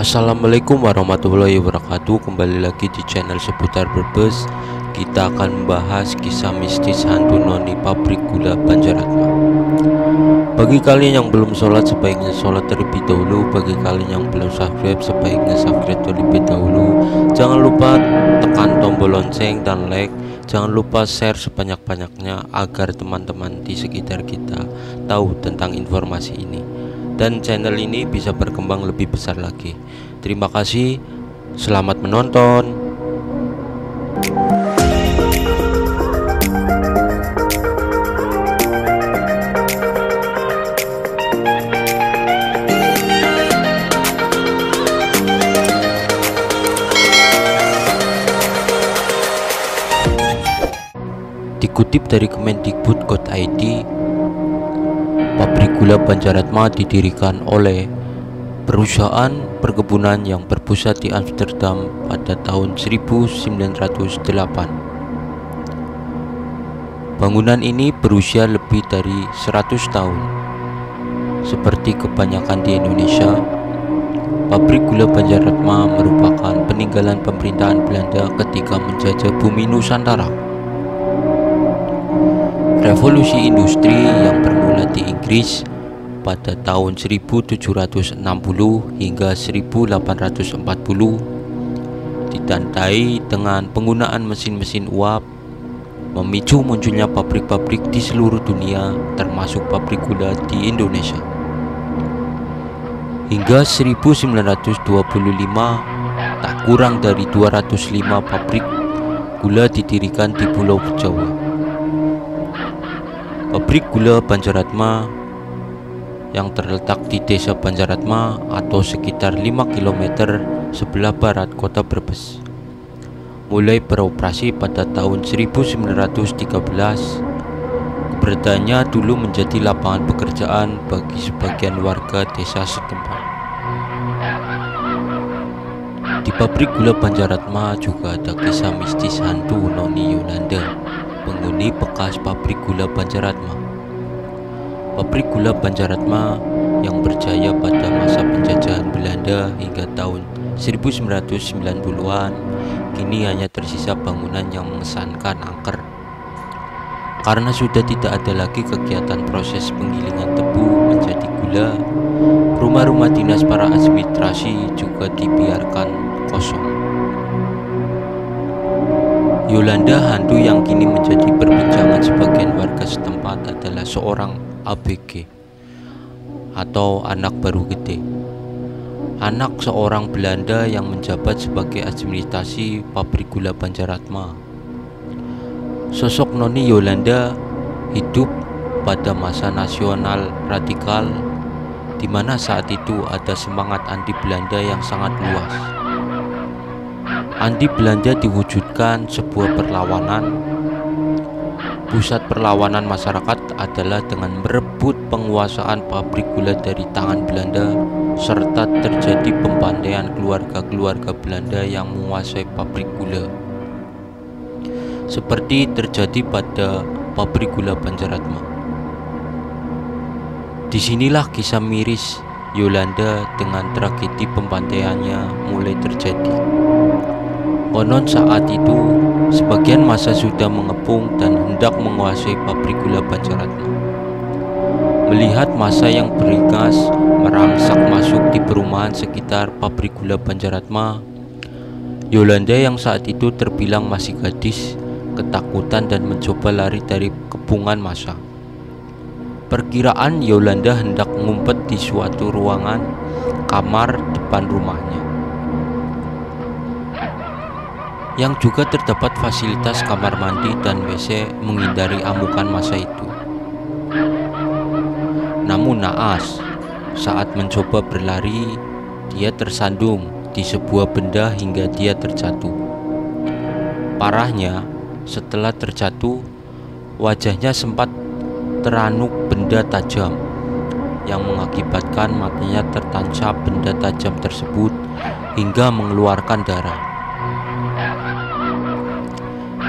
Assalamualaikum warahmatullahi wabarakatuh. Kembali lagi di channel seputar Brebes. Kita akan membahas kisah mistis hantu noni pabrik gula Banjaratma. Bagi kalian yang belum sholat, sebaiknya sholat terlebih dahulu. Bagi kalian yang belum subscribe, sebaiknya subscribe terlebih dahulu. Jangan lupa tekan tombol lonceng dan like. Jangan lupa share sebanyak-banyaknya agar teman-teman di sekitar kita tahu tentang informasi ini dan channel ini bisa berkembang lebih besar lagi. Terima kasih, selamat menonton. Dikutip dari Kemendikbud.id, pabrik gula Banjaratma didirikan oleh perusahaan perkebunan yang berpusat di Amsterdam pada tahun 1908. Bangunan ini berusia lebih dari 100 tahun. Seperti kebanyakan di Indonesia, pabrik gula Banjaratma merupakan peninggalan pemerintahan Belanda ketika menjajah bumi Nusantara. Revolusi industri yang bermula di Inggris pada tahun 1760 hingga 1840 ditandai dengan penggunaan mesin-mesin uap, memicu munculnya pabrik-pabrik di seluruh dunia termasuk pabrik gula di Indonesia. Hingga 1925 tak kurang dari 205 pabrik gula didirikan di Pulau Jawa. Pabrik gula Banjaratma yang terletak di Desa Banjaratma atau sekitar 5 km sebelah barat kota Brebes mulai beroperasi pada tahun 1913. Keberadaannya dulu menjadi lapangan pekerjaan bagi sebagian warga desa setempat. Di pabrik gula Banjaratma juga ada kisah mistis hantu Noni Yolanda, penghuni bekas pabrik gula Banjaratma. Pabrik gula Banjaratma yang berjaya pada masa penjajahan Belanda hingga tahun 1990-an kini hanya tersisa bangunan yang mengesankan angker. Karena sudah tidak ada lagi kegiatan proses penggilingan tebu menjadi gula, rumah-rumah dinas para administrasi juga dibiarkan kosong. Yolanda, hantu yang kini menjadi perbincangan sebagian warga setempat, adalah seorang ABG atau anak baru gede, anak seorang Belanda yang menjabat sebagai administrasi pabrik gula Banjaratma. Sosok Noni Yolanda hidup pada masa nasional radikal, di mana saat itu ada semangat anti Belanda yang sangat luas. Anti Belanda diwujudkan sebuah perlawanan. Pusat perlawanan masyarakat adalah dengan merebut penguasaan pabrik gula dari tangan Belanda, serta terjadi pembantaian keluarga-keluarga Belanda yang menguasai pabrik gula. Seperti terjadi pada pabrik gula Banjaratma. Disinilah kisah miris Yolanda dengan tragedi pembantaiannya mulai terjadi. Konon saat itu sebagian massa sudah mengepung dan hendak menguasai pabrik gula Banjaratma. Melihat massa yang beringas merangsak masuk di perumahan sekitar pabrik gula Banjaratma, Yolanda yang saat itu terbilang masih gadis ketakutan dan mencoba lari dari kepungan massa. Perkiraan Yolanda hendak mengumpet di suatu ruangan kamar depan rumahnya, yang juga terdapat fasilitas kamar mandi dan WC menghindari amukan massa itu. Namun naas, saat mencoba berlari, dia tersandung di sebuah benda hingga dia terjatuh. Parahnya, setelah terjatuh, wajahnya sempat teranuk benda tajam yang mengakibatkan matanya tertancap benda tajam tersebut hingga mengeluarkan darah.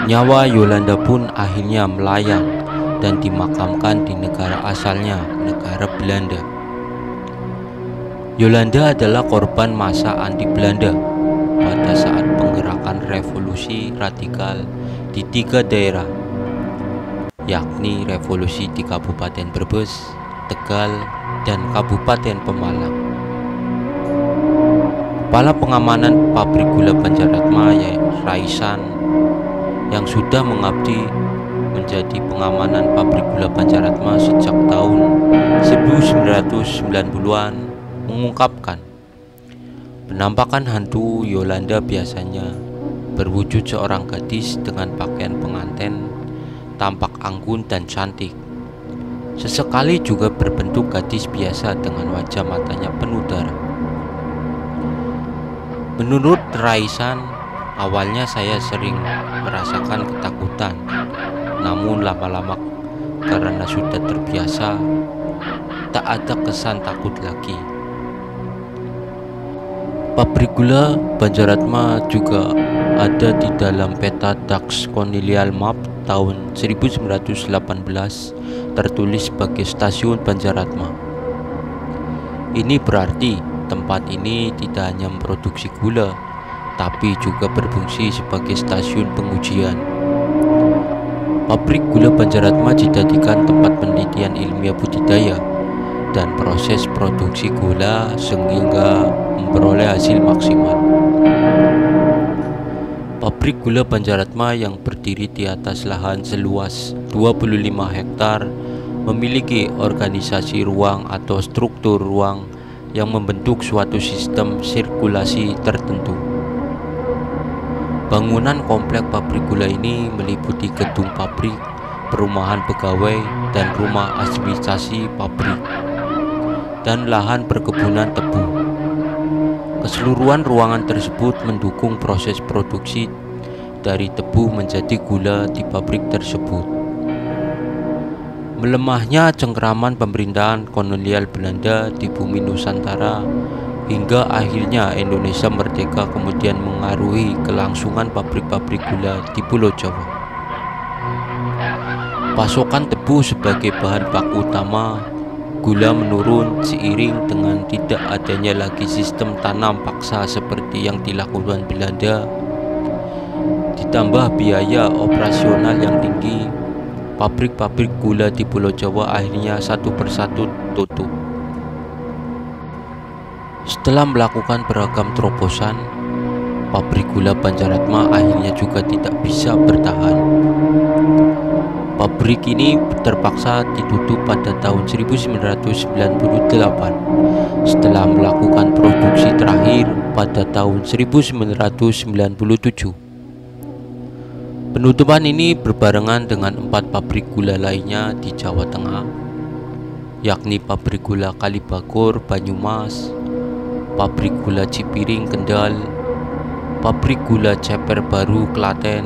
Nyawa Yolanda pun akhirnya melayang dan dimakamkan di negara asalnya, negara Belanda. Yolanda adalah korban masa anti Belanda pada saat penggerakan revolusi radikal di 3 daerah, yakni revolusi di Kabupaten Brebes, Tegal, dan Kabupaten Pemalang. Kepala pengamanan pabrik gula Banjaratma Raisan yang sudah mengabdi menjadi pengamanan pabrik gula Banjaratma sejak tahun 1990-an mengungkapkan, penampakan hantu Yolanda biasanya berwujud seorang gadis dengan pakaian pengantin, tampak anggun dan cantik. Sesekali juga berbentuk gadis biasa dengan wajah matanya penuh darah. Menurut Raisan, awalnya saya sering merasakan ketakutan, namun lama-lama karena sudah terbiasa, tak ada kesan takut lagi. Pabrik gula Banjaratma juga ada di dalam peta Dax Colonial Map tahun 1918, tertulis sebagai Stasiun Banjaratma. Ini berarti tempat ini tidak hanya memproduksi gula, tapi juga berfungsi sebagai stasiun pengujian. Pabrik gula Banjaratma dijadikan tempat penelitian ilmiah budidaya dan proses produksi gula sehingga memperoleh hasil maksimal. Pabrik gula Banjaratma yang berdiri di atas lahan seluas 25 hektar memiliki organisasi ruang atau struktur ruang yang membentuk suatu sistem sirkulasi tertentu. Bangunan komplek pabrik gula ini meliputi gedung pabrik, perumahan pegawai, dan rumah administrasi pabrik, dan lahan perkebunan tebu. Keseluruhan ruangan tersebut mendukung proses produksi dari tebu menjadi gula di pabrik tersebut. Melemahnya cengkeraman pemerintahan kolonial Belanda di bumi Nusantara hingga akhirnya Indonesia merdeka kemudian mengaruhi kelangsungan pabrik-pabrik gula di Pulau Jawa. Pasokan tebu sebagai bahan baku utama gula menurun seiring dengan tidak adanya lagi sistem tanam paksa seperti yang dilakukan Belanda. Ditambah biaya operasional yang tinggi, pabrik-pabrik gula di Pulau Jawa akhirnya satu persatu tutup. Setelah melakukan beragam terobosan, pabrik gula Banjaratma akhirnya juga tidak bisa bertahan. Pabrik ini terpaksa ditutup pada tahun 1998 setelah melakukan produksi terakhir pada tahun 1997. Penutupan ini berbarengan dengan 4 pabrik gula lainnya di Jawa Tengah, yakni pabrik gula Kalibagor Banyumas, pabrik gula Cipiring Kendal, pabrik gula Ceper Baru Klaten,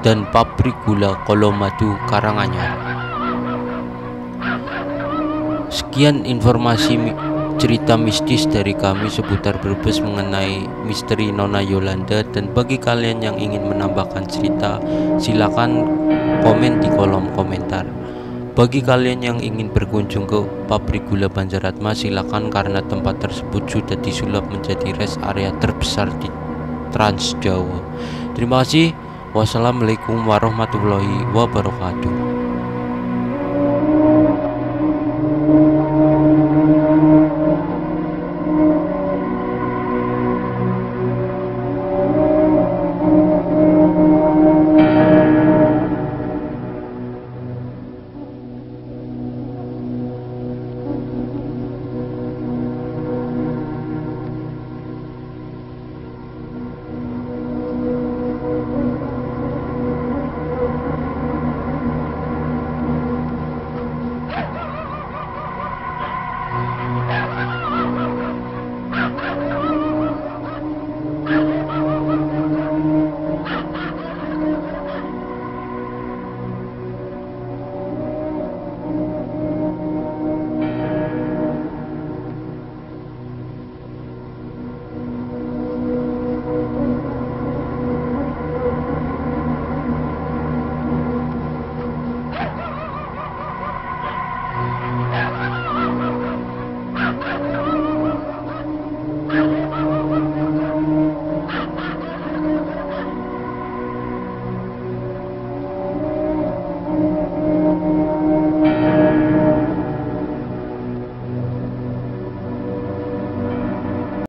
dan pabrik gula Kolomadu Karanganyar. Sekian informasi cerita mistis dari kami seputar Brebes mengenai misteri Nona Yolanda, dan bagi kalian yang ingin menambahkan cerita, silakan komen di kolom komentar. Bagi kalian yang ingin berkunjung ke pabrik gula Banjaratma, silakan karena tempat tersebut sudah disulap menjadi rest area terbesar di Trans Jawa. Terima kasih. Wassalamualaikum warahmatullahi wabarakatuh.